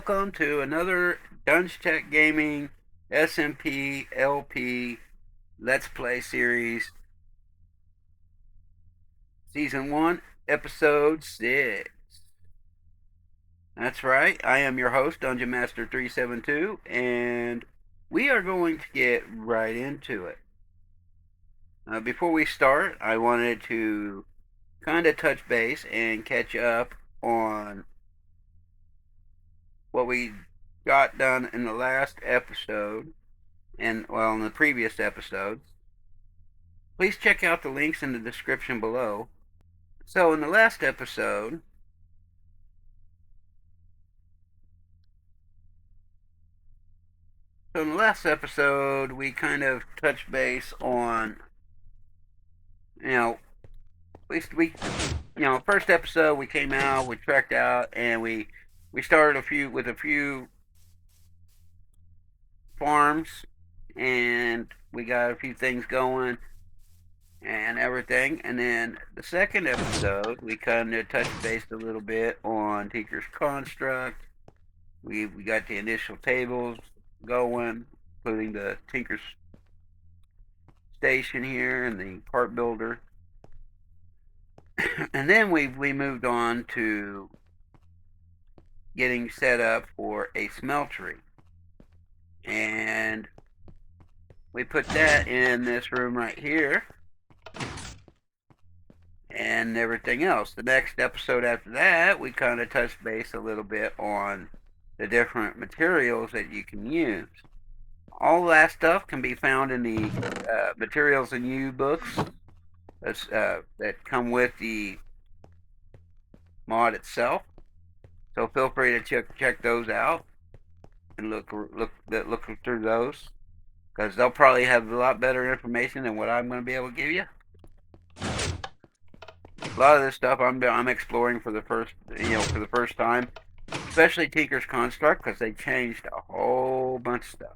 welcome to another DungeTeck Gaming SMP LP Let's Play Series Season 1, Episode 6. That's right, I am your host, Dungeon Master 372, and we are going to get right into it. Before we start, I wanted to kind of touch base and catch up on what we got done in the last episode, and well, in the previous episodes. Please check out the links in the description below. So in the last episode, we kind of touched base on, first episode we came out, we trekked out, and we started with a few farms, and we got a few things going and everything. And then the second episode, we kind of touched base a little bit on Tinker's Construct. We got the initial tables going, including the Tinker's Station here and the part builder. And then we moved on to getting set up for a smeltery. And we put that in this room right here and everything else. The next episode after that, we kind of touched base a little bit on the different materials that you can use. All that stuff can be found in the Materials and You books that come with the mod itself. So feel free to check those out and look through those, because they'll probably have a lot better information than what I'm going to be able to give you. A lot of this stuff I'm exploring for the first time, especially Tinker's Construct, because they changed a whole bunch of stuff.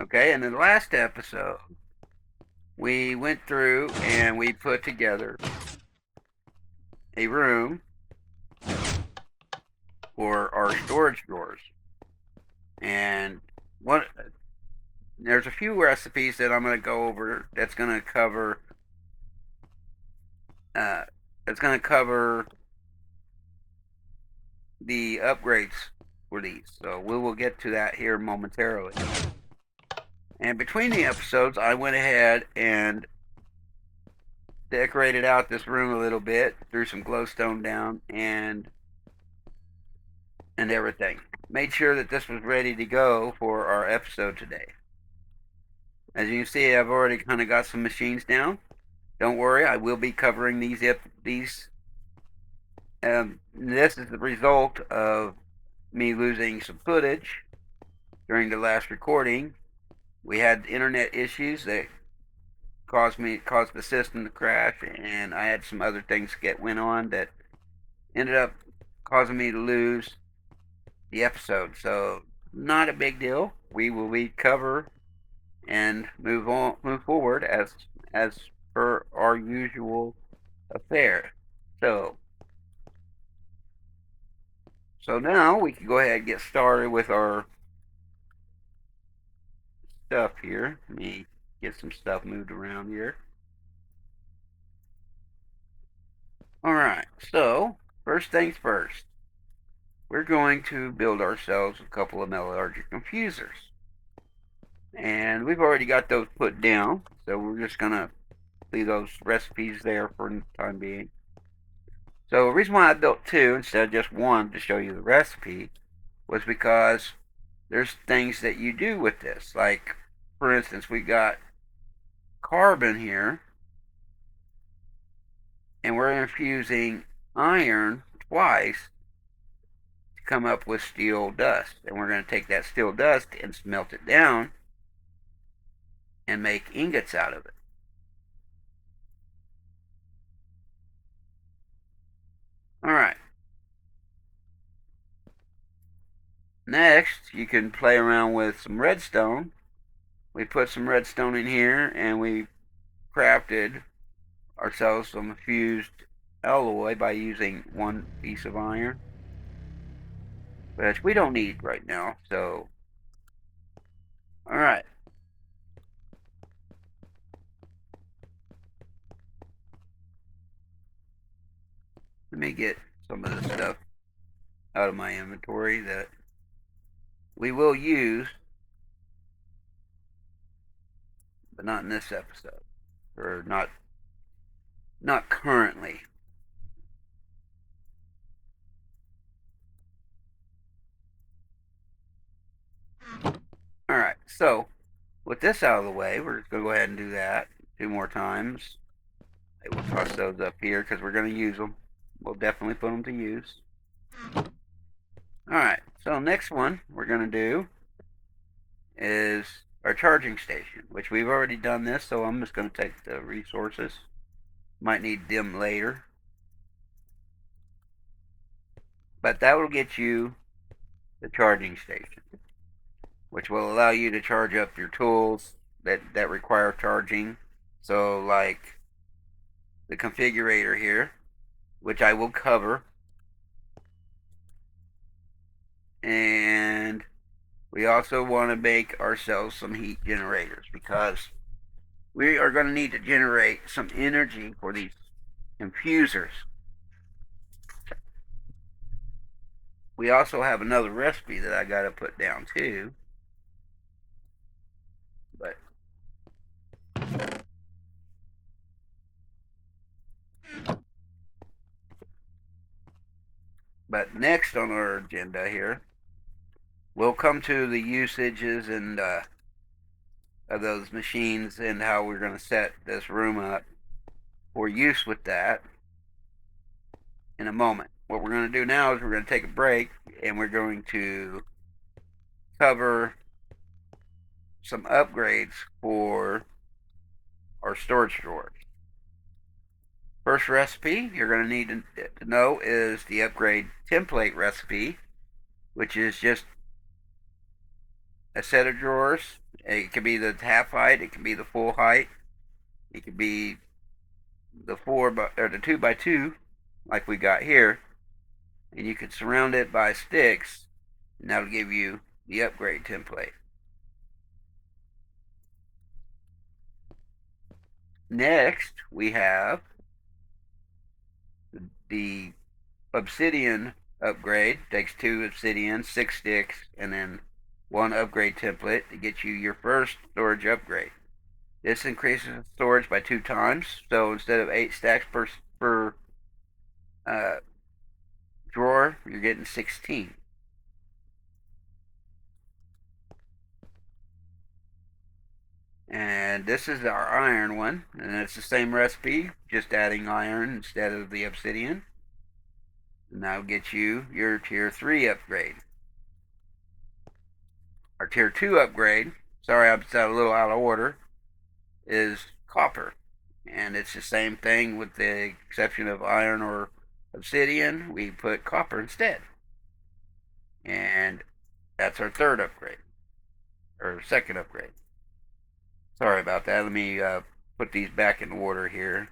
Okay, in the last episode, we went through and we put together a room for our storage drawers. And there's a few recipes that I'm going to go over that's going to cover the upgrades for these. So we will get to that here momentarily. And between the episodes, I went ahead and decorated out this room a little bit, threw some glowstone down and everything. Made sure that this was ready to go for our episode today. As you can see, I've already kind of got some machines down. Don't worry, I will be covering these. This is the result of me losing some footage during the last recording. We had internet issues that caused the system to crash, and I had some other things that went on that ended up causing me to lose the episode. So not a big deal. We will recover and move forward as per our usual affair. So now we can go ahead and get started with our stuff here. Let me get some stuff moved around here. Alright, so first things first, we're going to build ourselves a couple of metallurgic infusers. And we've already got those put down, so we're just going to leave those recipes there for the time being. So the reason why I built two instead of just one to show you the recipe was because there's things that you do with this. Like, for instance, we got carbon here, and we're infusing iron twice to come up with steel dust. And we're going to take that steel dust and smelt it down and make ingots out of it. Alright. Next, you can play around with some redstone. We put some redstone in here, and we crafted ourselves some fused alloy by using one piece of iron, which we don't need right now. So, alright. Let me get some of the stuff out of my inventory that we will use, but not in this episode, or not currently. Alright, so with this out of the way, we're just going to go ahead and do that 2 more times. I will toss those up here because we're going to use them. We'll definitely put them to use. Alright, so next one we're going to do is our charging station, which we've already done this, so I'm just going to take the resources. Might need them later. But that will get you the charging station, which will allow you to charge up your tools that require charging. So like the configurator here, which I will cover. And we also want to make ourselves some heat generators because we are going to need to generate some energy for these infusers. We also have another recipe that I got to put down too. But next on our agenda here, we'll come to the usages and of those machines and how we're going to set this room up for use with that in a moment. What we're going to do now is we're going to take a break and we're going to cover some upgrades for our storage drawers. First recipe you're going to need to know is the upgrade template recipe, which is just a set of drawers. It can be the half height, it can be the full height, it could be the 2x2 like we got here, and you can surround it by sticks, and that'll give you the upgrade template. Next we have the obsidian upgrade. Takes 2 obsidian, 6 sticks, and then 1 upgrade template to get you your first storage upgrade. This increases storage by 2 times, so instead of 8 stacks per drawer, you're getting 16. And this is our iron one, and it's the same recipe, just adding iron instead of the obsidian. And that'll get you your tier 3 upgrade. Our tier 2 upgrade, sorry I'm a little out of order, is copper. And it's the same thing with the exception of iron or obsidian. We put copper instead. And that's our 3rd upgrade, or 2nd upgrade. Sorry about that. Let me put these back in order here.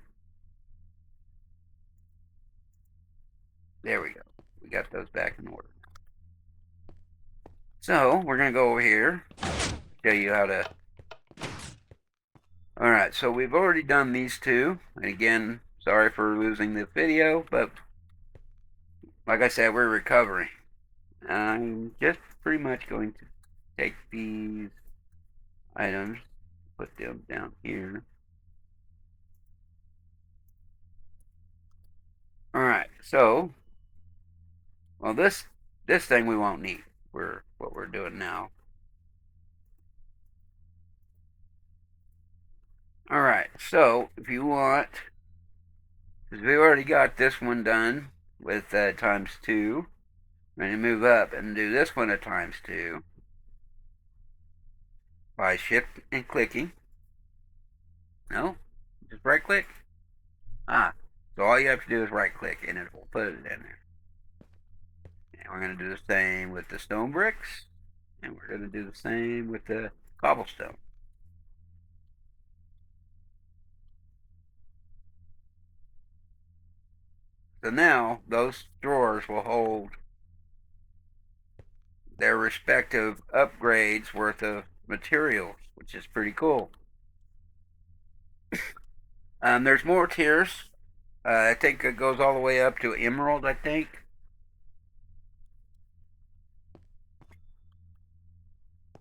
There we go. We got those back in order. So we're going to go over here, show you how to. Alright, so we've already done these 2. And again, sorry for losing the video, but like I said, we're recovering. I'm just pretty much going to take these items, put them down here. Alright, so, well, this thing we won't need for what we're doing now. Alright, so if you want, because we already got this one done with times 2, I'm going to move up and do this one at times 2 by shift and clicking. No, just right click. So all you have to do is right click and it will put it in there. And we're going to do the same with the stone bricks, and we're going to do the same with the cobblestone. So now those drawers will hold their respective upgrades worth of materials, which is pretty cool. There's more tiers. I think it goes all the way up to emerald, I think.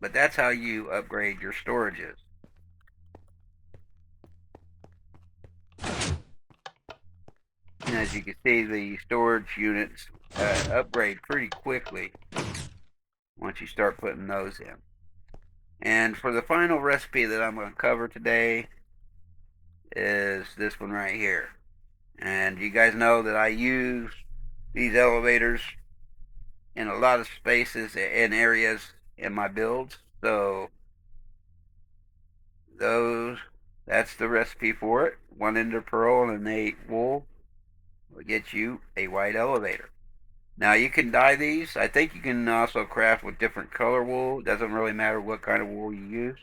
But that's how you upgrade your storages. And as you can see, the storage units upgrade pretty quickly once you start putting those in. And for the final recipe that I'm going to cover today is this one right here. And you guys know that I use these elevators in a lot of spaces and areas in my builds. So that's the recipe for it. 1 ender pearl and 8 wool will get you a white elevator. Now you can dye these. I think you can also craft with different color wool. It doesn't really matter what kind of wool you use.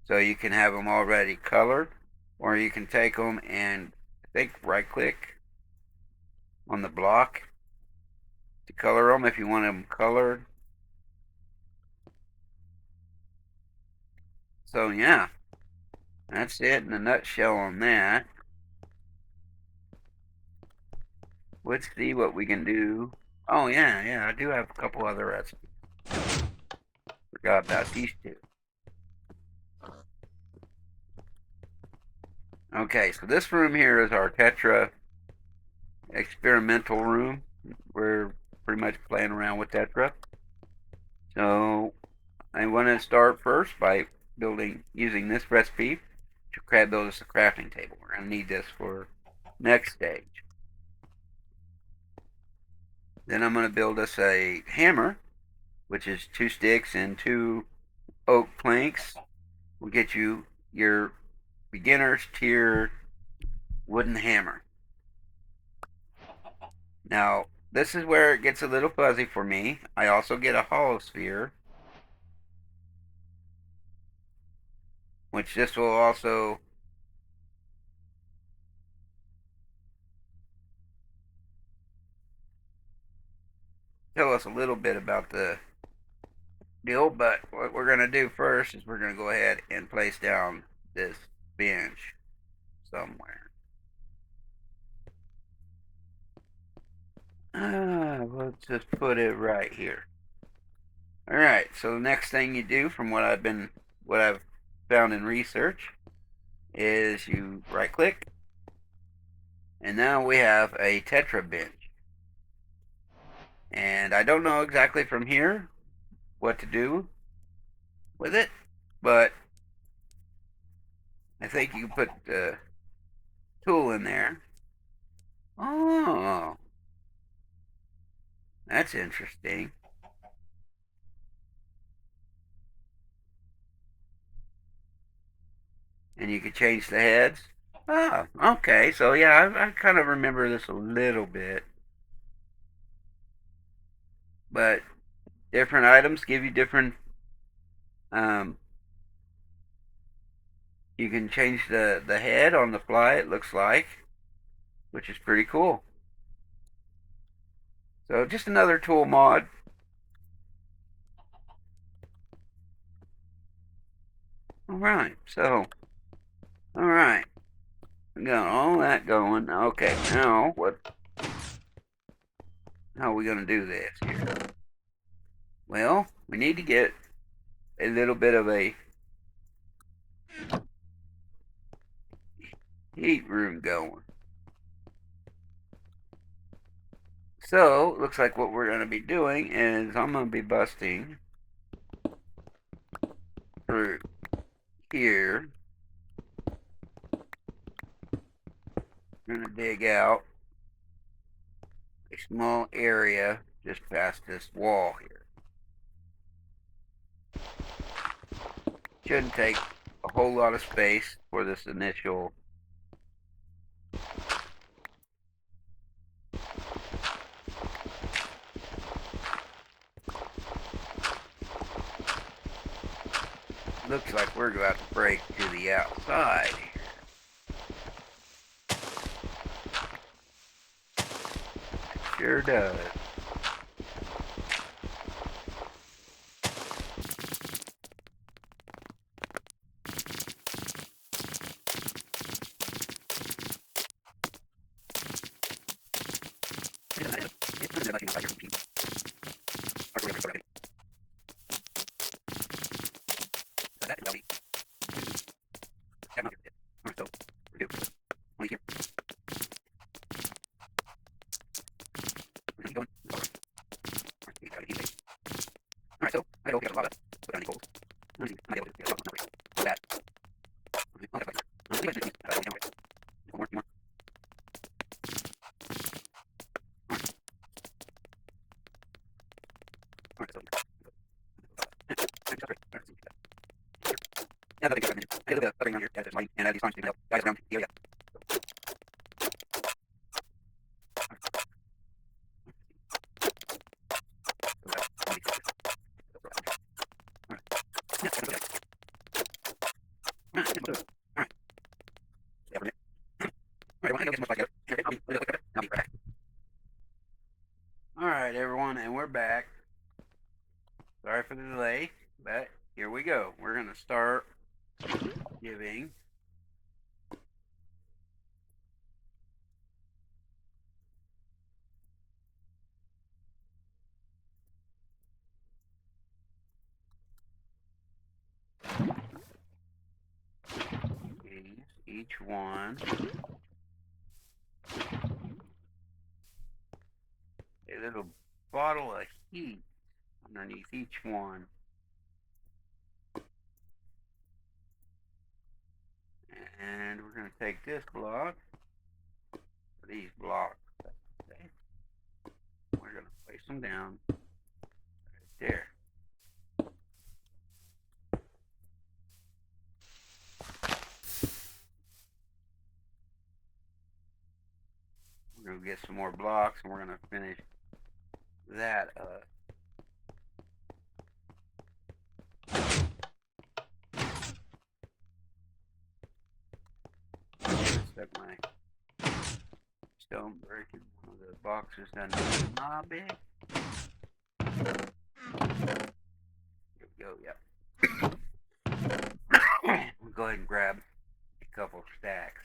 So you can have them already colored, or you can take them and I think right click on the block to color them if you want them colored. So yeah, that's it in a nutshell on that. Let's see what we can do. Oh yeah, I do have a couple other recipes. Forgot about these two. Okay, so this room here is our Tetra experimental room. We're pretty much playing around with Tetra. So I want to start first by using this recipe to build us a crafting table. We're going to need this for next stage. Then I'm going to build us a hammer, which is 2 sticks and 2 oak planks. Will get you your beginner's tier wooden hammer. Now, this is where it gets a little fuzzy for me. I also get a hollow sphere, which this will also tell us a little bit about the deal. But what we're going to do first is we're going to go ahead and place down this bench somewhere. Let's just put it right here. Alright, so the next thing you do from what I've found in research is you right click, and now we have a Tetra bench. And I don't know exactly from here what to do with it, but I think you can put the tool in there. Oh, that's interesting. And you can change the heads. Oh, okay. So yeah, I kind of remember this a little bit. But different items give you different you can change the head on the fly, it looks like, which is pretty cool. So just another tool mod. Alright, alright. We got all that going. Okay, now how are we gonna do this here? Well, we need to get a little bit of a heat room going. So, looks like what we're going to be doing is I'm going to be busting through here. I'm going to dig out a small area just past this wall here. Shouldn't take a whole lot of space for this initial looks like we're about to break to the outside here. Sure does. Alright, everyone, and we're back. Sorry for the delay, but here we go. We're going to start giving each one a little bottle of heat underneath each one. And we're going to take this block, or these blocks, okay. We're going to place them down right there. We're going to get some more blocks, and we're going to finish that up. Stuck my stone brick in one of the boxes down there. Not big. Here we go, yep. We'll go ahead and grab a couple stacks.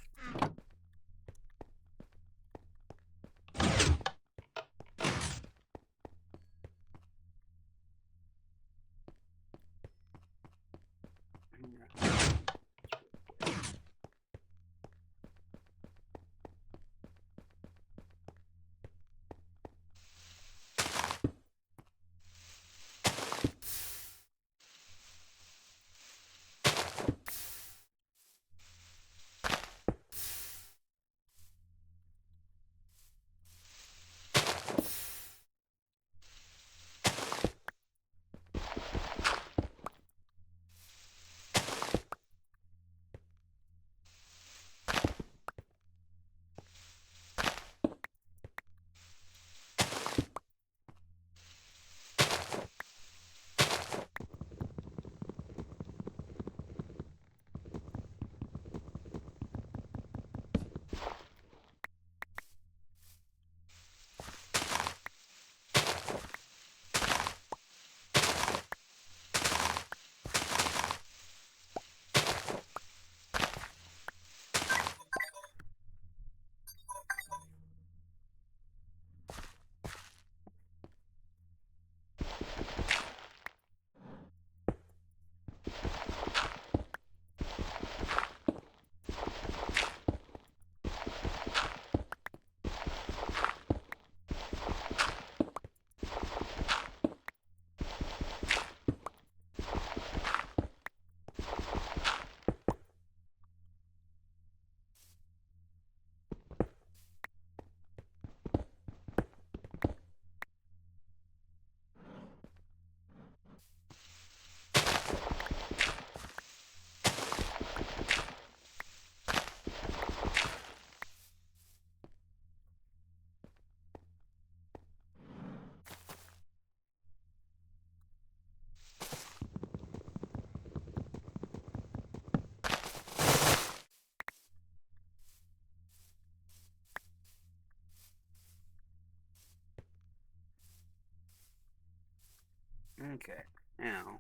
Okay, now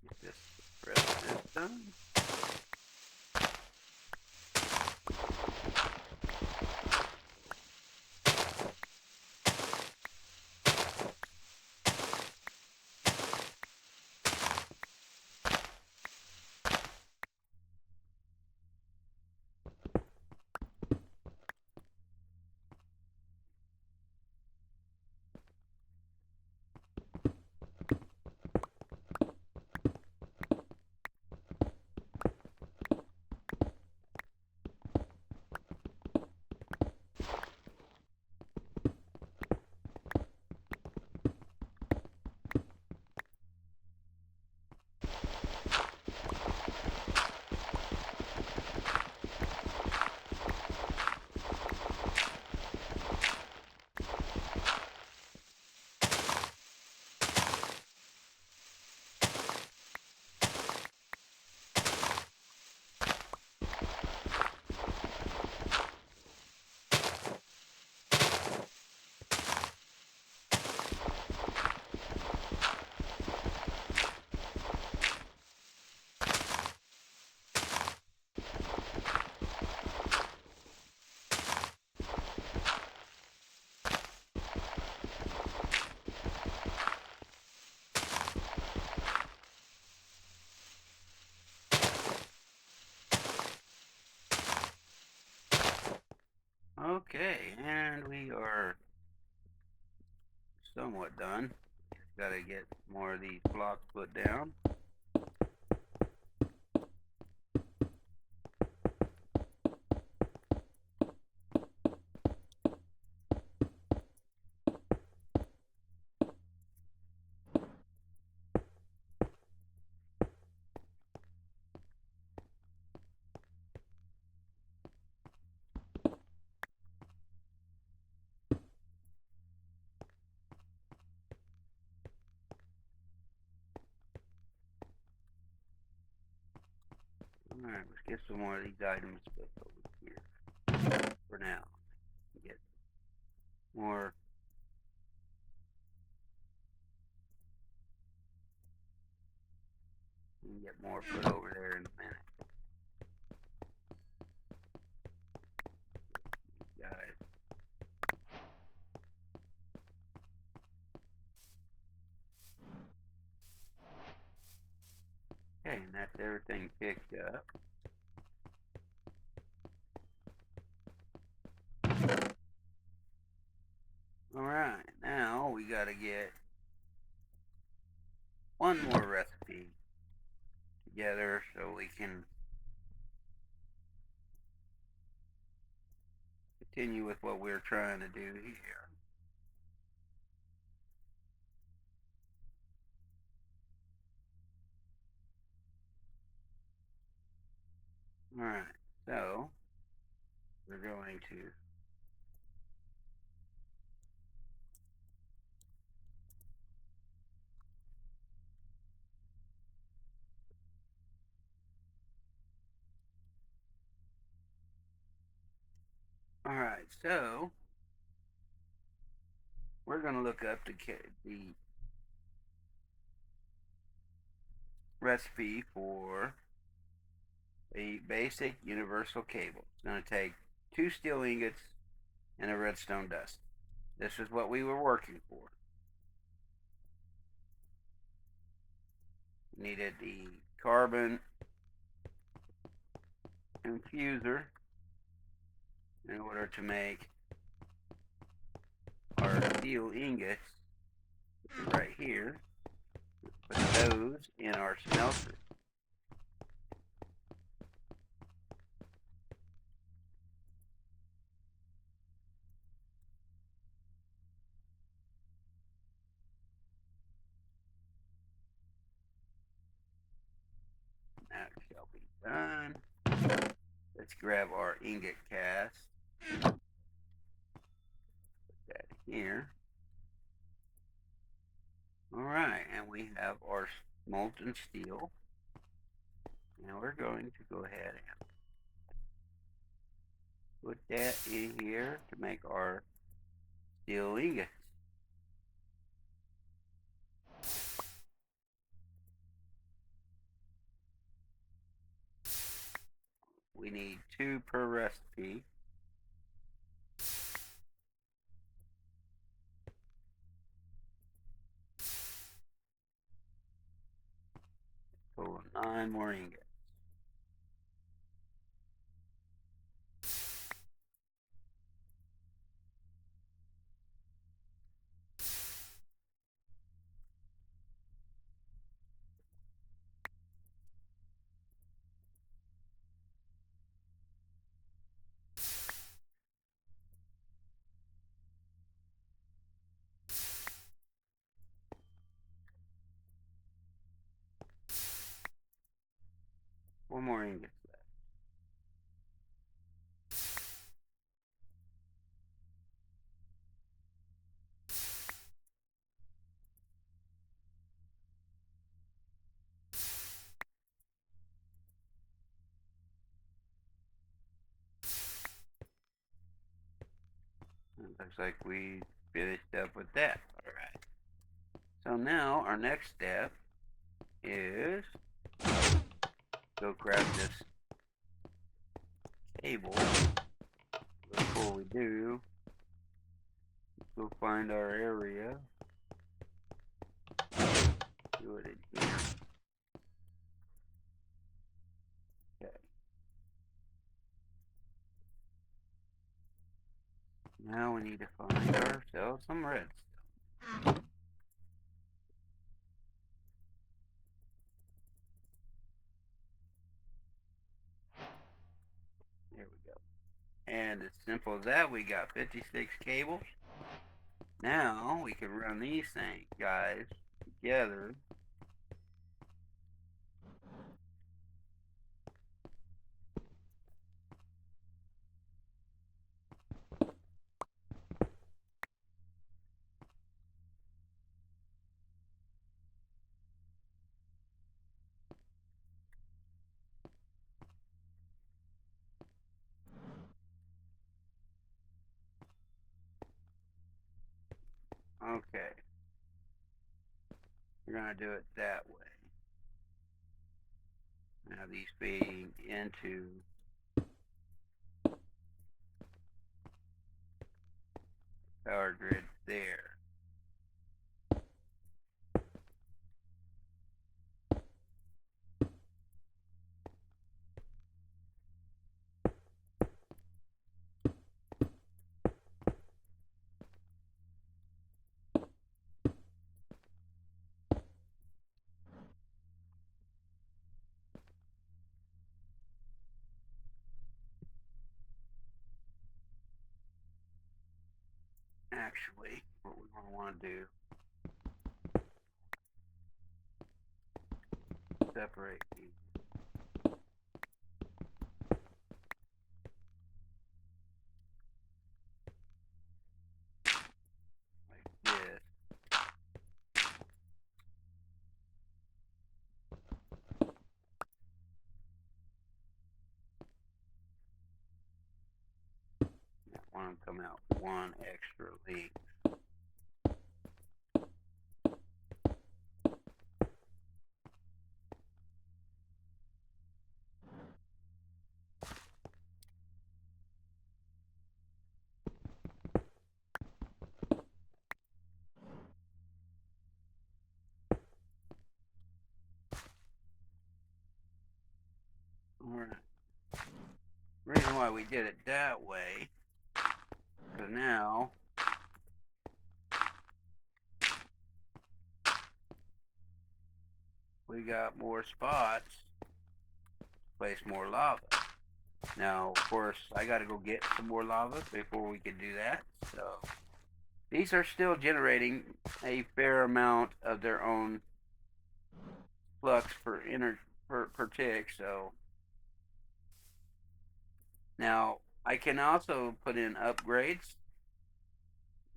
get this rest of this done. Okay, and we are somewhat done. Got to get more of these blocks put down. Alright, let's get some more of these items put over here for now. Get more. And get more put over there in a minute. Guys. Okay, and that's everything picked up. Alright, now we gotta get one more recipe together so we can continue with what we're trying to do here. Alright, so we're going to Alright, so we're going to look up the recipe for a basic universal cable. It's going to take 2 steel ingots and a redstone dust. This is what we were working for. We needed the carbon infuser in order to make our steel ingots right here. Put those in our smelter. That shall be done. Let's grab our ingot cast. Put that here. Alright, and we have our molten steel. Now we're going to go ahead and put that in here to make our steel ingots. we need 2 per recipe. Total 9 more ingots. One more ingots left. It looks like we finished up with that. Alright. So now our next step is go grab this cable. Before we do, go find our area. Do it in here. Okay. Now we need to find ourselves some redstone. There we go. And as simple as that, we got 56 cables. Now we can run these things, guys, together. Okay. We're going to do it that way. Now these feeding into power grid there. Actually, what we want to do, separate these. Like this. I want to come out one extra leak. Alright. The reason why we did it that way, because now we got more spots to place more lava. Now, of course, I got to go get some more lava before we can do that. So, these are still generating a fair amount of their own flux per tick. So, now I can also put in upgrades.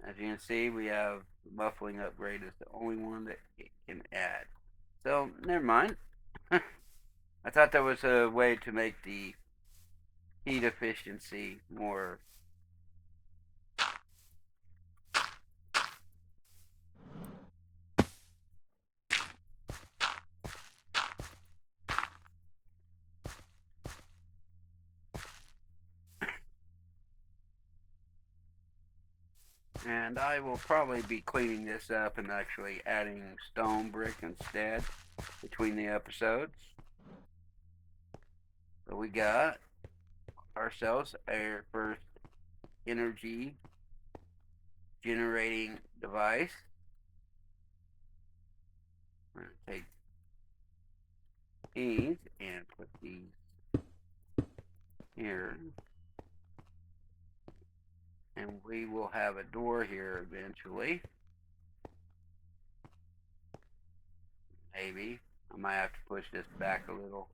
As you can see, we have the muffling upgrade is the only one that it can add. So, never mind. I thought that was a way to make the heat efficiency more. And I will probably be cleaning this up and actually adding stone brick instead between the episodes. So we got ourselves our first energy generating device. We're going to take these and put these here. And we will have a door here eventually. Maybe. I might have to push this back a little.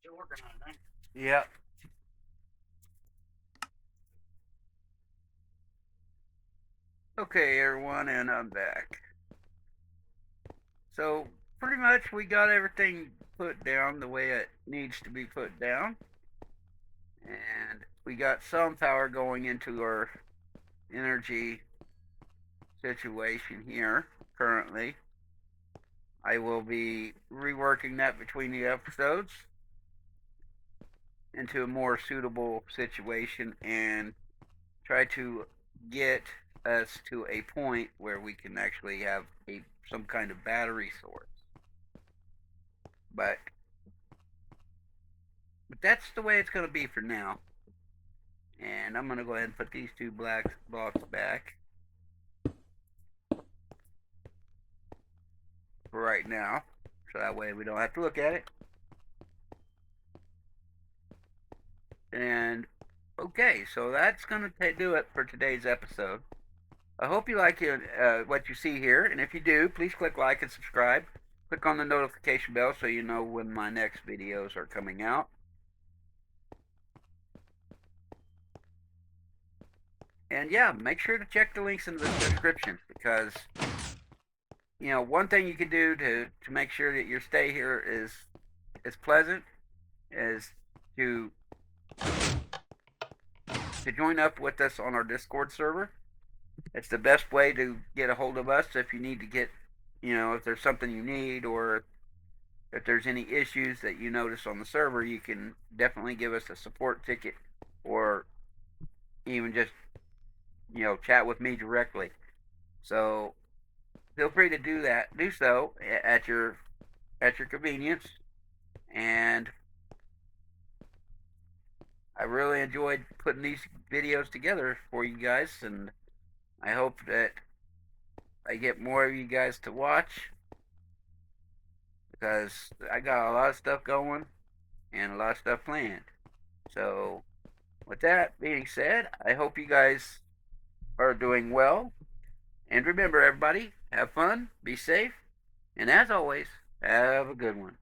Still working on it, eh? Yep. Okay, everyone, and I'm back. So, pretty much we got everything put down the way it needs to be put down. And we got some power going into our energy situation here currently. I will be reworking that between the episodes into a more suitable situation and try to get us to a point where we can actually have some kind of battery source. But that's the way it's going to be for now. And I'm going to go ahead and put these two black blocks back for right now, so that way we don't have to look at it. And okay, so that's going to do it for today's episode. I hope you like what you see here, and if you do, please click like and subscribe. Click on the notification bell so you know when my next videos are coming out. And yeah, make sure to check the links in the description, because you know, one thing you can do to make sure that your stay here is pleasant is to join up with us on our Discord server. It's the best way to get a hold of us if you need to get, you know, if there's something you need, or if there's any issues that you notice on the server, you can definitely give us a support ticket, or even just, you know, chat with me directly. So feel free to do so at your convenience. And I really enjoyed putting these videos together for you guys, and I hope that I get more of you guys to watch, because I got a lot of stuff going and a lot of stuff planned. So with that being said, I hope you guys are doing well. And remember, everybody, have fun, be safe, and as always, have a good one.